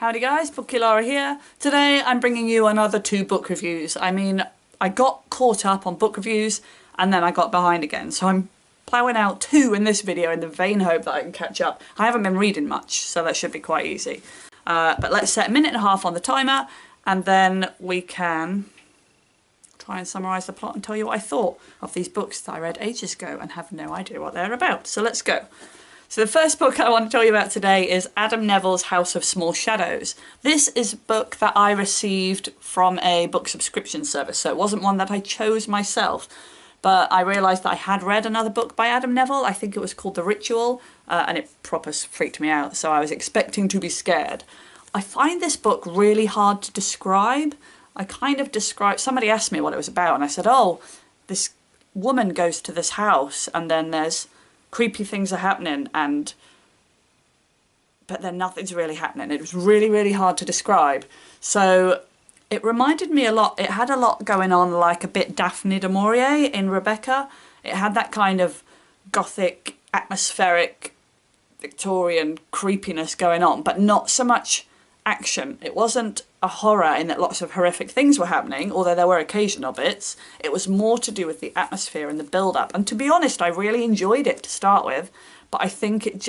Howdy guys, Bookula here. Today I'm bringing you another 2 book reviews. I mean, I got caught up on book reviews and then I got behind again. So I'm ploughing out 2 in this video in the vain hope that I can catch up. I haven't been reading much, so that should be quite easy. But let's set 1.5 minutes on the timer and then we can try and summarise the plot and tell you what I thought of these books that I read ages ago and have no idea what they're about. So let's go. So the first book I want to tell you about today is Adam Nevill's House of Small Shadows. This is a book that I received from a book subscription service, so it wasn't one that I chose myself. But I realised that I had read another book by Adam Nevill. I think it was called The Ritual, and it proper freaked me out, so I was expecting to be scared. I find this book really hard to describe. Somebody asked me what it was about, and I said, oh, this woman goes to this house, and then there's creepy things are happening, but then nothing's really happening. It was really, really hard to describe. So it reminded me a lot, it had a lot going on, like a bit Daphne du Maurier in Rebecca. It had that kind of gothic, atmospheric, Victorian creepiness going on, but not so much action. It wasn't a horror in that lots of horrific things were happening, although there were occasional bits. It was more to do with the atmosphere and the build-up. And to be honest, I really enjoyed it to start with, but I think it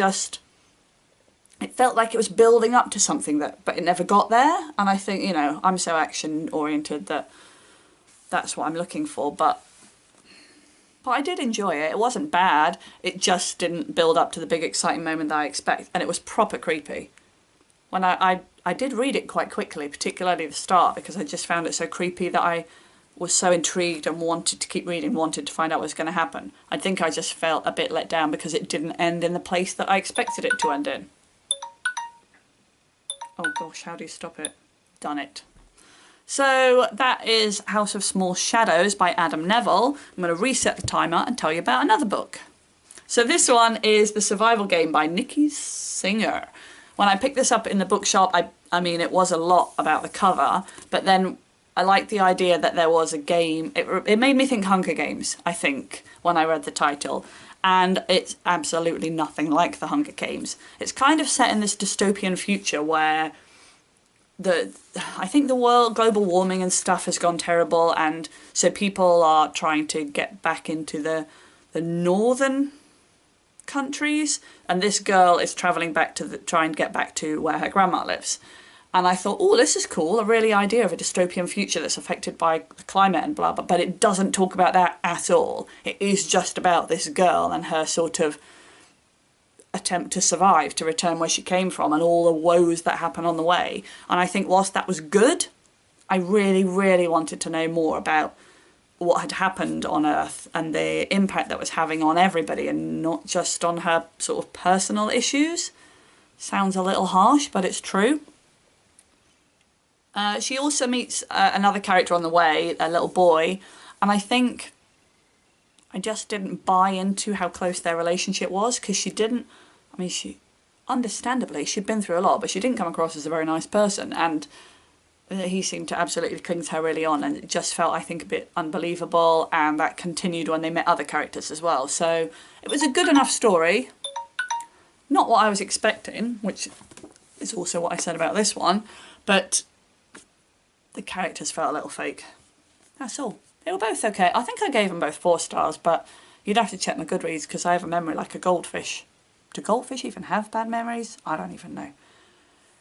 felt like it was building up to something but it never got there. And I think, you know, I'm so action-oriented that that's what I'm looking for, but I did enjoy it. It wasn't bad. It just didn't build up to the big exciting moment that I expect, and it was proper creepy. When I did read it quite quickly, particularly the start, because I just found it so creepy that I was so intrigued and wanted to keep reading, wanted to find out what was going to happen. I think I just felt a bit let down because it didn't end in the place that I expected it to end in. Oh gosh, how do you stop it? Done it. So that is House of Small Shadows by Adam Nevill. I'm going to reset the timer and tell you about another book. So this one is The Survival Game by Nicky Singer. When I picked this up in the bookshop, I mean, it was a lot about the cover, but then I liked the idea that there was a game. It made me think Hunger Games, I think, when I read the title. And it's absolutely nothing like the Hunger Games. It's kind of set in this dystopian future where I think the world, global warming and stuff has gone terrible, and so people are trying to get back into the northern countries, and this girl is travelling back to try and get back to where her grandma lives. And I thought, oh, this is cool, a really idea of a dystopian future that's affected by the climate and blah, blah, but it doesn't talk about that at all. It is just about this girl and her sort of attempt to survive, to return where she came from, and all the woes that happen on the way. And I think whilst that was good, I really, really wanted to know more about what had happened on Earth and the impact that was having on everybody, and not just on her sort of personal issues. Sounds a little harsh, but it's true. She also meets another character on the way, a little boy, and I think I just didn't buy into how close their relationship was, because she didn't, I mean, understandably, she'd been through a lot, but she didn't come across as a very nice person, and he seemed to absolutely cling to her really on, and it just felt, I think, a bit unbelievable, and that continued when they met other characters as well. So it was a good enough story. Not what I was expecting, which is also what I said about this one, but the characters felt a little fake. That's all. They were both okay. I think I gave them both 4 stars, but you'd have to check my Goodreads because I have a memory like a goldfish. Do goldfish even have bad memories? I don't even know.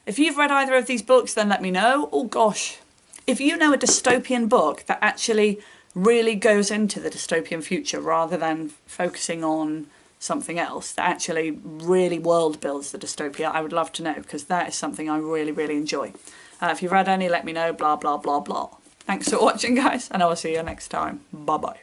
If you've read either of these books, then let me know. Oh gosh. If you know a dystopian book that actually really goes into the dystopian future rather than focusing on something else, that actually really world builds the dystopia, I would love to know, because that is something I really, really enjoy. If you've read any, let me know, blah, blah, blah, blah. Thanks for watching, guys, and I will see you next time. Bye-bye.